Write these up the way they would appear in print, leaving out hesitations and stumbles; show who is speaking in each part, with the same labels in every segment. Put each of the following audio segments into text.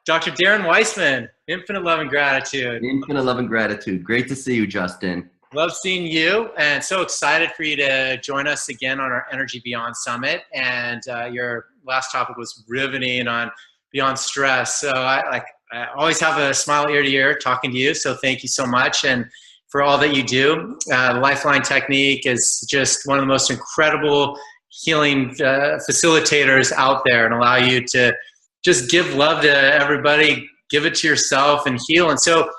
Speaker 1: Dr. Darren Weissman, infinite love and gratitude.
Speaker 2: Infinite love and gratitude. Great to see you, Justin.
Speaker 1: Love seeing you, and so excited for you to join us again on our Energy Beyond Summit. And your last topic was riveting on beyond stress. So I always have a smile ear to ear talking to you. So thank you so much, and for all that you do. LifeLine Technique is just one of the most incredible healing facilitators out there, and allow you to just give love to everybody, give it to yourself, and heal. And so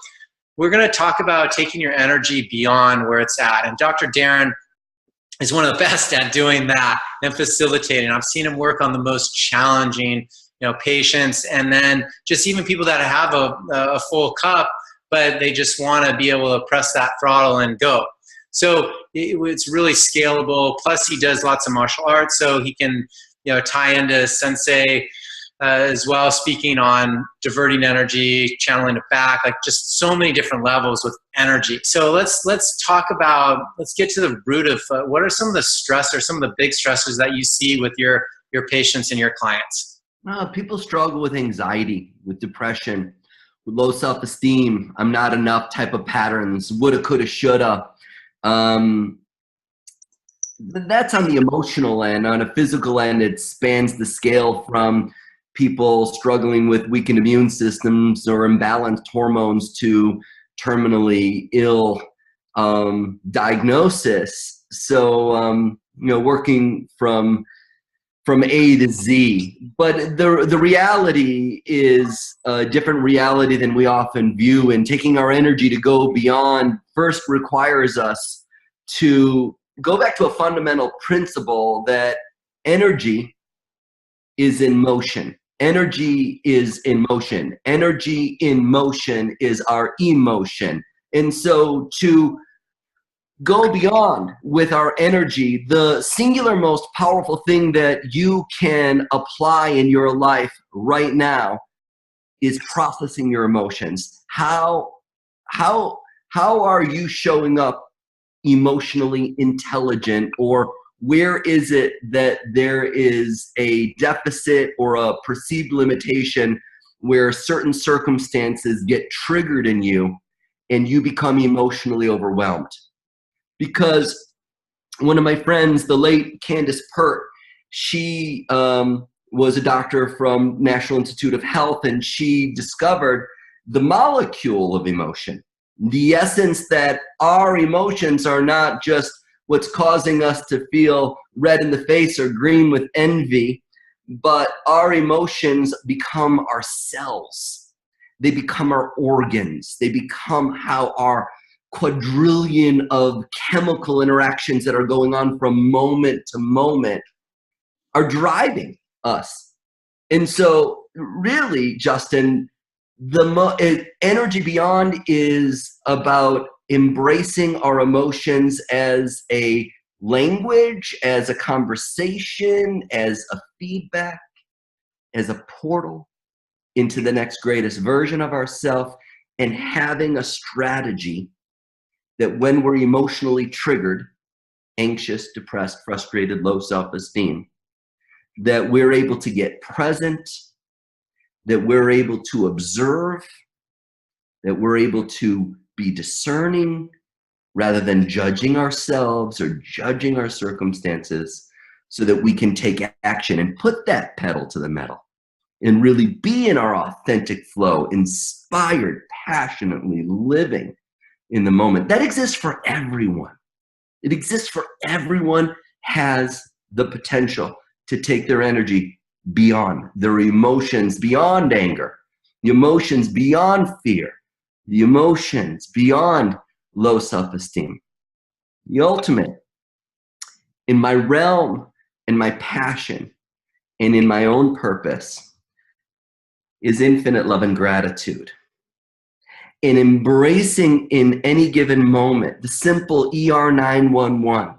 Speaker 1: we're going to talk about taking your energy beyond where it's at. And Dr. Darren is one of the best at doing that and facilitating. I've seen him work on the most challenging, patients, and then just even people that have a full cup, but they just want to be able to press that throttle and go. So it's really scalable. Plus, he does lots of martial arts, so he can tie into sensei as well, speaking on diverting energy, channeling it back, like just so many different levels with energy. So let's get to the root of what are some of the stressors, some of the big stressors that you see with your patients and your clients.
Speaker 2: People struggle with anxiety, with depression, with low self-esteem, I'm not enough type of patterns, woulda, coulda, shoulda. That's on the emotional end. On a physical end, it spans the scale from people struggling with weakened immune systems or imbalanced hormones to terminally ill diagnosis. So, working from A to Z. But the reality is a different reality than we often view, and taking our energy to go beyond first requires us to go back to a fundamental principle that energy is in motion. Energy is in motion. Energy in motion is our emotion. And so to go beyond with our energy, the singular most powerful thing that you can apply in your life right now is processing your emotions. How are you showing up emotionally intelligent, or where is it that there is a deficit or a perceived limitation where certain circumstances get triggered in you and you become emotionally overwhelmed? Because one of my friends, the late Candace Pert, she was a doctor from National Institute of Health, and she discovered the molecule of emotion, the essence that our emotions are not just what's causing us to feel red in the face or green with envy, but our emotions become our cells. They become our organs. They become how our quadrillion of chemical interactions that are going on from moment to moment are driving us. And so really, Justin, Energy Beyond is about embracing our emotions as a language, as a conversation, as a feedback, as a portal into the next greatest version of ourselves, and having a strategy that when we're emotionally triggered, anxious, depressed, frustrated, low self-esteem, that we're able to get present, that we're able to observe, that we're able to be discerning rather than judging ourselves or judging our circumstances, so that we can take action and put that pedal to the metal and really be in our authentic flow, inspired, passionately living in the moment. That exists for everyone. It exists for everyone, has the potential to take their energy beyond, their emotions beyond anger, the emotions beyond fear, the emotions beyond low self-esteem. The ultimate, in my realm and my passion and in my own purpose, is infinite love and gratitude. In embracing in any given moment the simple ER 911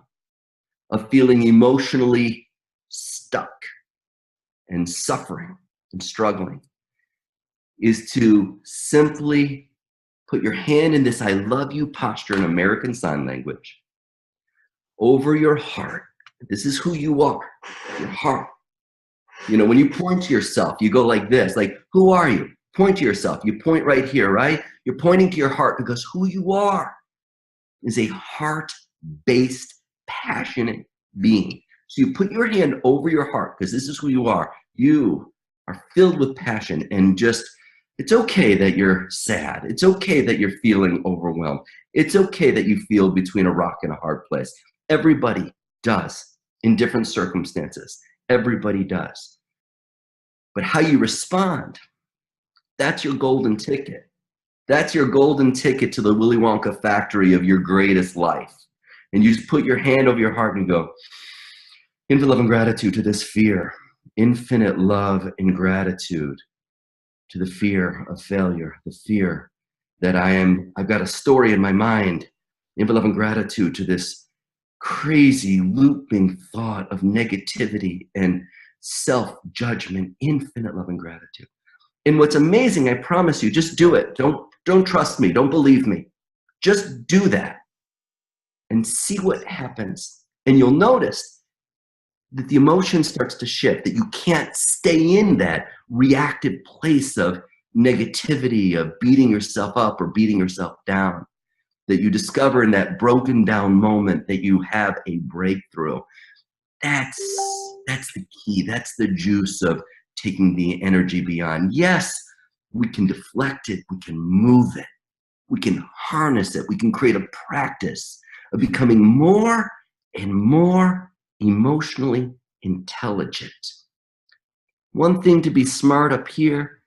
Speaker 2: of feeling emotionally stuck and suffering and struggling, is to simply put your hand in this I love you posture in American Sign Language over your heart. This is who you are, your heart. When you point to yourself, you go like this, like, who are you? Point to yourself. You point right here, right? You're pointing to your heart because who you are is a heart-based, passionate being. So you put your hand over your heart because this is who you are. You are filled with passion, and just, it's okay that you're sad. It's okay that you're feeling overwhelmed. It's okay that you feel between a rock and a hard place. Everybody does in different circumstances. Everybody does. But how you respond, that's your golden ticket. That's your golden ticket to the Willy Wonka factory of your greatest life. And you just put your hand over your heart and go, infinite love and gratitude to this fear. Infinite love and gratitude to the fear of failure, the fear that I've got a story in my mind. Infinite love and gratitude to this crazy looping thought of negativity and self-judgment. Infinite love and gratitude. And what's amazing, I promise you, just do it. Don't trust me. Don't believe me. Just do that and see what happens. And you'll notice that the emotion starts to shift, that you can't stay in that reactive place of negativity, of beating yourself up or beating yourself down, that you discover in that broken down moment that you have a breakthrough. That's the key. That's the juice of taking the energy beyond. Yes, we can deflect it. We can move it. We can harness it. We can create a practice of becoming more and more emotionally intelligent. One thing to be smart up here,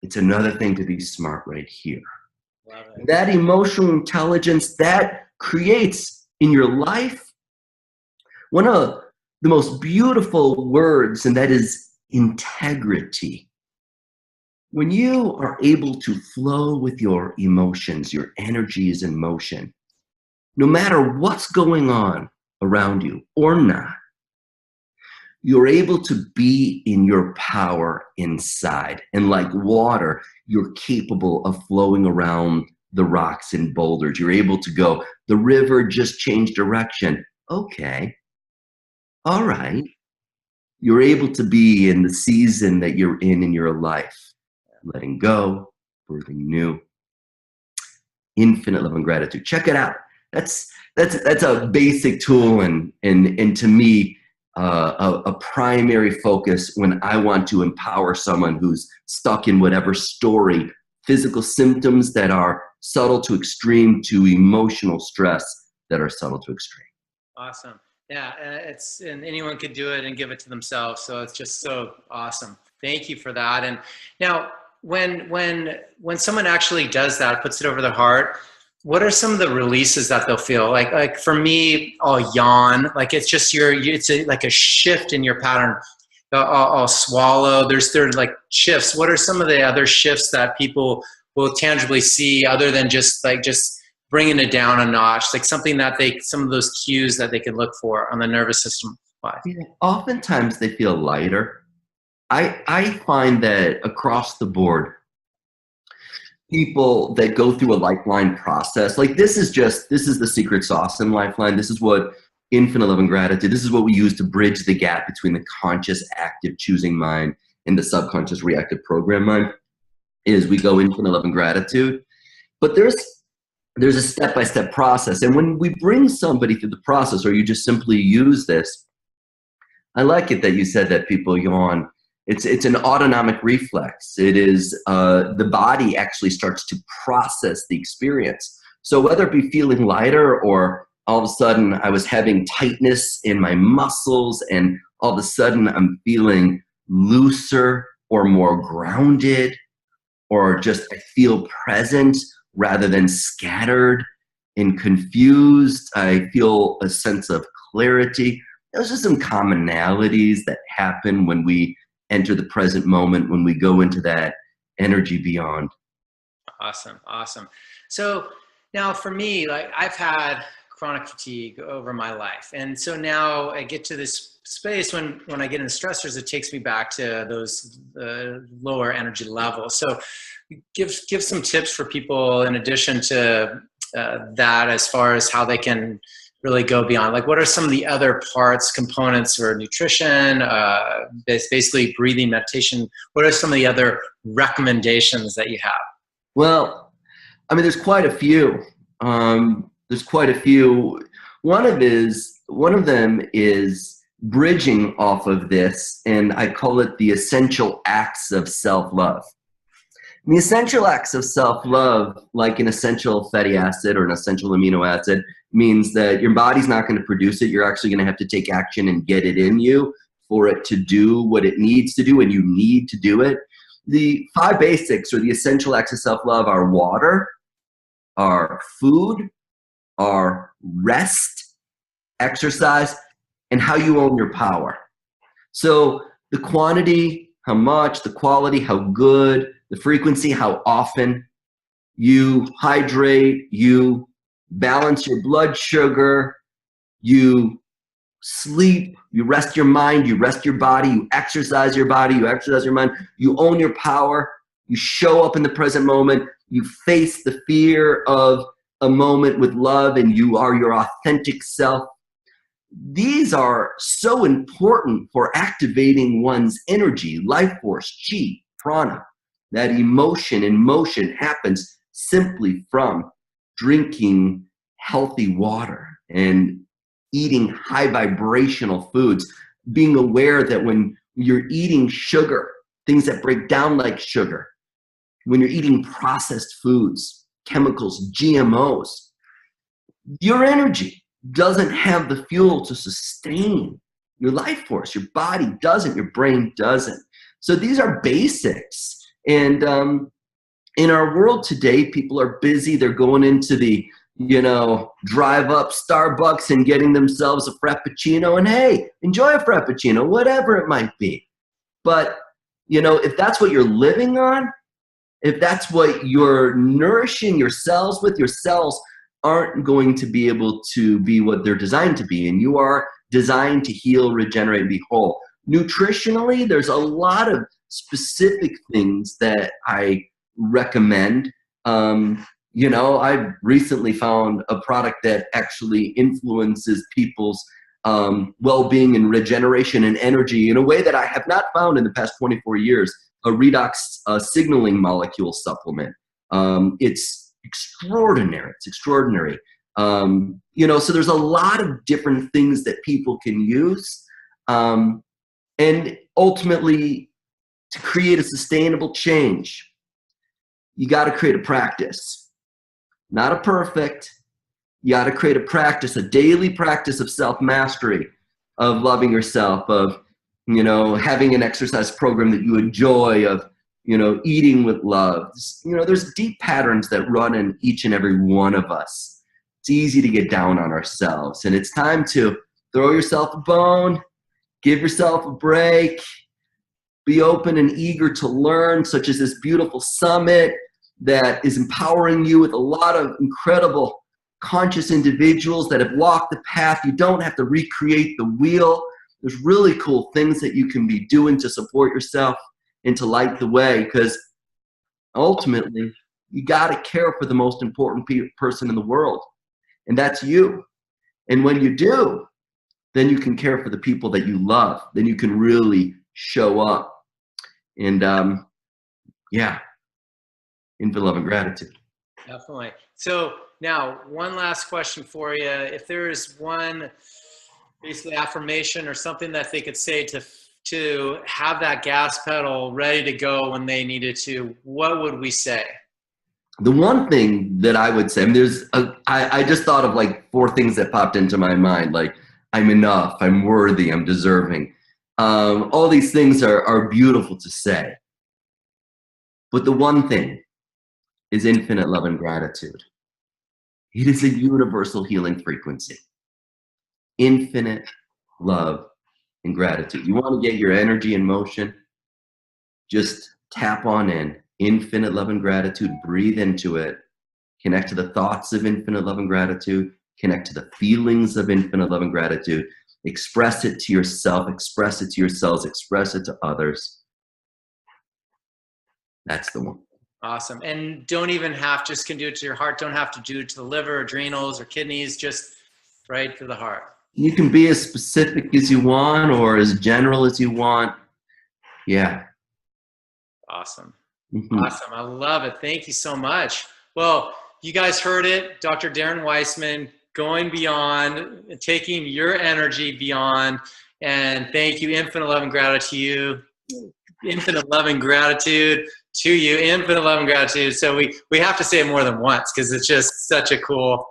Speaker 2: it's another thing to be smart right here. That emotional intelligence, that creates in your life one of the most beautiful words, and that is integrity. When you are able to flow with your emotions, your energy is in motion, no matter what's going on around you or not, you're able to be in your power inside. And like water, you're capable of flowing around the rocks and boulders. You're able to go, the river just changed direction. Okay. All right. You're able to be in the season that you're in your life. Letting go, birthing new. Infinite love and gratitude. Check it out. That's a basic tool and to me, a primary focus when I want to empower someone who's stuck in whatever story, physical symptoms that are subtle to extreme to emotional stress that are subtle to extreme.
Speaker 1: Awesome. Yeah, and anyone could do it and give it to themselves. So it's just so awesome. Thank you for that. And now when someone actually does that, puts it over their heart, what are some of the releases that they'll feel? Like for me, I'll yawn. Like it's just like a shift in your pattern. I'll swallow. There's like shifts. What are some of the other shifts that people will tangibly see other than just bringing it down a notch? Like something that some of those cues that they can look for on the nervous system.
Speaker 2: Yeah, oftentimes they feel lighter. I find that across the board, people that go through a LifeLine process, like this is the secret sauce in LifeLine. This is what infinite love and gratitude, this is what we use to bridge the gap between the conscious, active, choosing mind and the subconscious, reactive, program mind, is we go infinite love and gratitude. But there's a step-by-step process. And when we bring somebody through the process, or you just simply use this, I like it that you said that people yawn. It's an autonomic reflex. It is the body actually starts to process the experience. So whether it be feeling lighter or all of a sudden I was having tightness in my muscles and all of a sudden I'm feeling looser or more grounded, or just I feel present rather than scattered and confused. I feel a sense of clarity. Those are some commonalities that happen when we enter the present moment, when we go into that energy beyond.
Speaker 1: Awesome. Awesome. So now for me, like I've had chronic fatigue over my life. And so now I get to this space when I get into stressors, it takes me back to those lower energy levels. So give some tips for people in addition to that, as far as how they can really go beyond? Like, what are some of the other parts, components, or nutrition, basically breathing, meditation? What are some of the other recommendations that you have?
Speaker 2: Well, I mean, there's quite a few. There's quite a few. One of them is bridging off of this, and I call it the essential acts of self-love. The essential acts of self-love, like an essential fatty acid or an essential amino acid, means that your body's not going to produce it. You're actually going to have to take action and get it in you for it to do what it needs to do, and you need to do it. The 5 basics, or the essential acts of self-love, are water, are food, are rest, exercise, and how you own your power. So the quantity, how much, the quality, how good, the frequency, how often you hydrate, you balance your blood sugar, you sleep, you rest your mind, you rest your body, you exercise your body, you exercise your mind, you own your power, you show up in the present moment, you face the fear of a moment with love, and you are your authentic self. These are so important for activating one's energy, life force, chi, prana. That emotion and motion happens simply from drinking healthy water and eating high vibrational foods, being aware that when you're eating sugar, things that break down like sugar, when you're eating processed foods, chemicals, GMOs, your energy doesn't have the fuel to sustain your life force. Your body doesn't, your brain doesn't. So these are basics. And in our world today, people are busy. They're going into the, drive up Starbucks and getting themselves a Frappuccino, and hey, enjoy a Frappuccino, whatever it might be. But, if that's what you're living on, if that's what you're nourishing your cells with, your cells aren't going to be able to be what they're designed to be. And you are designed to heal, regenerate, and be whole. Nutritionally, there's a lot of specific things that I recommend. I recently found a product that actually influences people's well-being and regeneration and energy in a way that I have not found in the past 24 years, a redox signaling molecule supplement. It's extraordinary. It's extraordinary. So there's a lot of different things that people can use. And ultimately, to create a sustainable change, you got to create a practice, not a perfect. You got to create a practice, a daily practice of self-mastery, of loving yourself, of, having an exercise program that you enjoy, of, eating with love. There's deep patterns that run in each and every one of us. It's easy to get down on ourselves, and it's time to throw yourself a bone, give yourself a break, be open and eager to learn, such as this beautiful summit that is empowering you with a lot of incredible conscious individuals that have walked the path. You don't have to recreate the wheel. There's really cool things that you can be doing to support yourself and to light the way, because ultimately, you got to care for the most important person in the world, and that's you. And when you do, then you can care for the people that you love. Then you can really show up. And infinite love and gratitude.
Speaker 1: Definitely. So now, one last question for you. If there is one basically affirmation or something that they could say to have that gas pedal ready to go when they needed to, what would we say?
Speaker 2: The one thing that I would say, I just thought of like 4 things that popped into my mind, like I'm enough, I'm worthy, I'm deserving. All these things are beautiful to say. But the one thing is infinite love and gratitude. It is a universal healing frequency. Infinite love and gratitude. You want to get your energy in motion? Just tap on in. Infinite love and gratitude. Breathe into it. Connect to the thoughts of infinite love and gratitude. Connect to the feelings of infinite love and gratitude. Express it to yourself. Express it to yourselves. Express it to others. That's the one.
Speaker 1: Awesome. And don't even just can do it to your heart. Don't have to do it to the liver, adrenals, or kidneys. Just right to the heart.
Speaker 2: You can be as specific as you want or as general as you want. Yeah.
Speaker 1: Awesome.
Speaker 2: Mm-hmm.
Speaker 1: Awesome. I love it. Thank you so much. Well, you guys heard it. Dr. Darren Weissman, going beyond, taking your energy beyond. And thank you. Infinite love and gratitude. Infinite love and gratitude to you. Infinite love and gratitude. So we have to say it more than once because it's just such a cool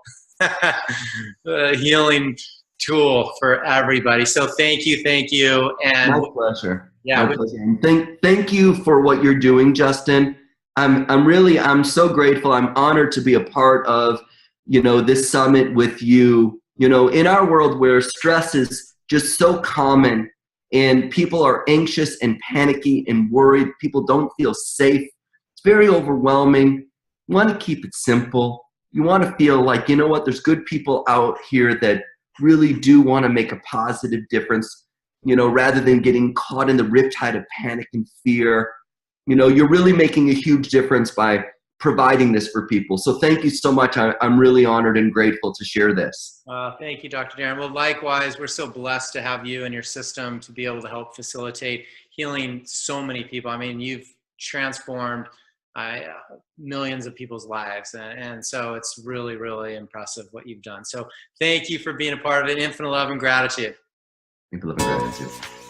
Speaker 1: healing tool for everybody. So thank you. Thank you. And
Speaker 2: my pleasure.
Speaker 1: Yeah.
Speaker 2: My pleasure. And thank you for what you're doing, Justin. I'm so grateful. I'm honored to be a part of, this summit with you. In our world where stress is just so common and people are anxious and panicky and worried, people don't feel safe. It's very overwhelming. You want to keep it simple. You want to feel like, there's good people out here that really do want to make a positive difference, rather than getting caught in the riptide of panic and fear. You're really making a huge difference by providing this for people. So thank you so much. I'm really honored and grateful to share this.
Speaker 1: Thank you, Dr. Darren. Well, likewise, we're so blessed to have you and your system to be able to help facilitate healing so many people. I mean, you've transformed millions of people's lives. And so it's really, really impressive what you've done. So thank you for being a part of it. Infinite love and gratitude.
Speaker 2: Infinite love and gratitude.